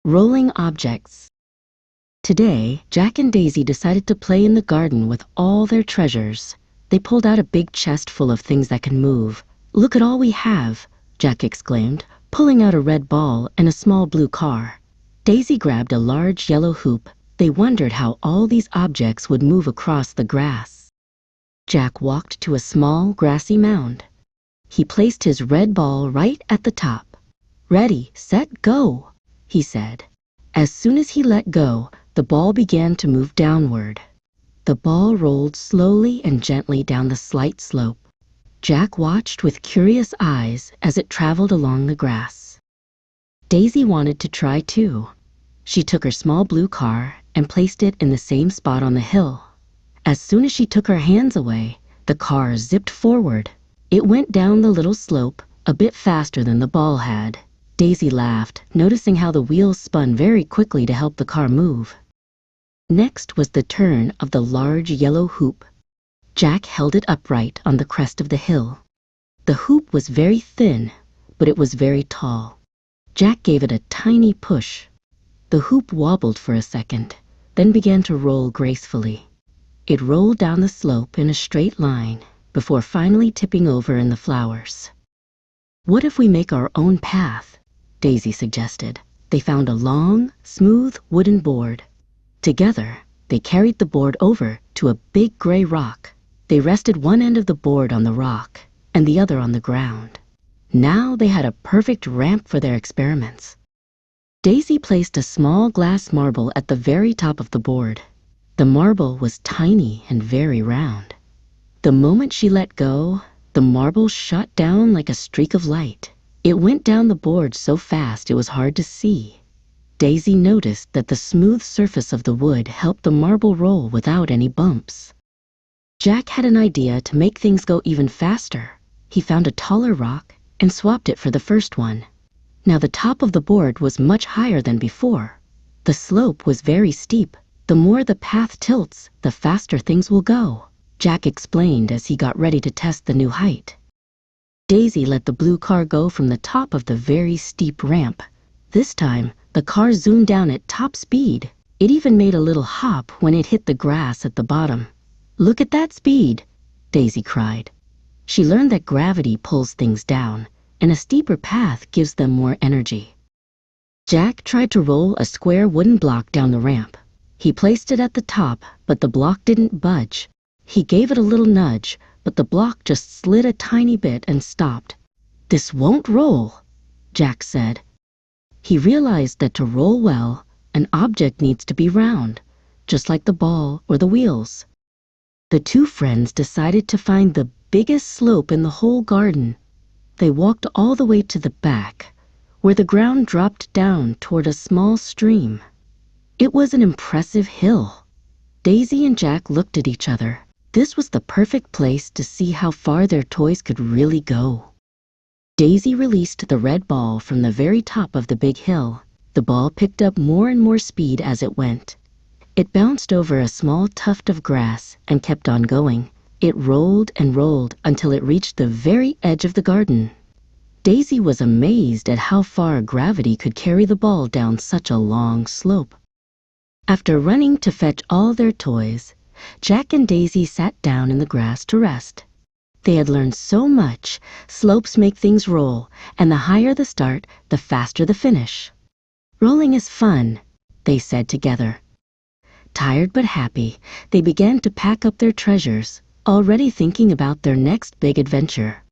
Rolling objects. Today, Jack and Daisy decided to play in the garden with all their treasures. They pulled out a big chest full of things that can move. "Look at all we have," Jack exclaimed, pulling out a red ball and a small blue car. Daisy grabbed a large yellow hoop. They wondered how all these objects would move across the grass. Jack walked to a small grassy mound. He placed his red ball right at the top. "Ready, set, go," he said. As soon as he let go, the ball began to move downward. The ball rolled slowly and gently down the slight slope. Jack watched with curious eyes as it traveled along the grass. Daisy wanted to try too. She took her small blue car and placed it in the same spot on the hill. As soon as she took her hands away, the car zipped forward. It went down the little slope a bit faster than the ball had. Daisy laughed, noticing how the wheels spun very quickly to help the car move. Next was the turn of the large yellow hoop. Jack held it upright on the crest of the hill. The hoop was very thin, but it was very tall. Jack gave it a tiny push. The hoop wobbled for a second, then began to roll gracefully. It rolled down the slope in a straight line before finally tipping over in the flowers. "What if we make our own path?" Daisy suggested. They found a long, smooth wooden board. Together, they carried the board over to a big gray rock. They rested one end of the board on the rock and the other on the ground. Now they had a perfect ramp for their experiments. Daisy placed a small glass marble at the very top of the board. The marble was tiny and very round. The moment she let go, the marble shot down like a streak of light. It went down the board so fast it was hard to see. Daisy noticed that the smooth surface of the wood helped the marble roll without any bumps. Jack had an idea to make things go even faster. He found a taller rock and swapped it for the first one. Now the top of the board was much higher than before. The slope was very steep. "The more the path tilts, the faster things will go," Jack explained as he got ready to test the new height. Daisy let the blue car go from the top of the very steep ramp. This time, the car zoomed down at top speed. It even made a little hop when it hit the grass at the bottom. "Look at that speed," Daisy cried. She learned that gravity pulls things down, and a steeper path gives them more energy. Jack tried to roll a square wooden block down the ramp. He placed it at the top, but the block didn't budge. He gave it a little nudge, but the block just slid a tiny bit and stopped. "This won't roll," Jack said. He realized that to roll well, an object needs to be round, just like the ball or the wheels. The two friends decided to find the biggest slope in the whole garden. They walked all the way to the back, where the ground dropped down toward a small stream. It was an impressive hill. Daisy and Jack looked at each other. This was the perfect place to see how far their toys could really go. Daisy released the red ball from the very top of the big hill. The ball picked up more and more speed as it went. It bounced over a small tuft of grass and kept on going. It rolled and rolled until it reached the very edge of the garden. Daisy was amazed at how far gravity could carry the ball down such a long slope. After running to fetch all their toys, Jack and Daisy sat down in the grass to rest. They had learned so much. Slopes make things roll, and the higher the start, the faster the finish. "Rolling is fun," they said together. Tired but happy, they began to pack up their treasures, already thinking about their next big adventure.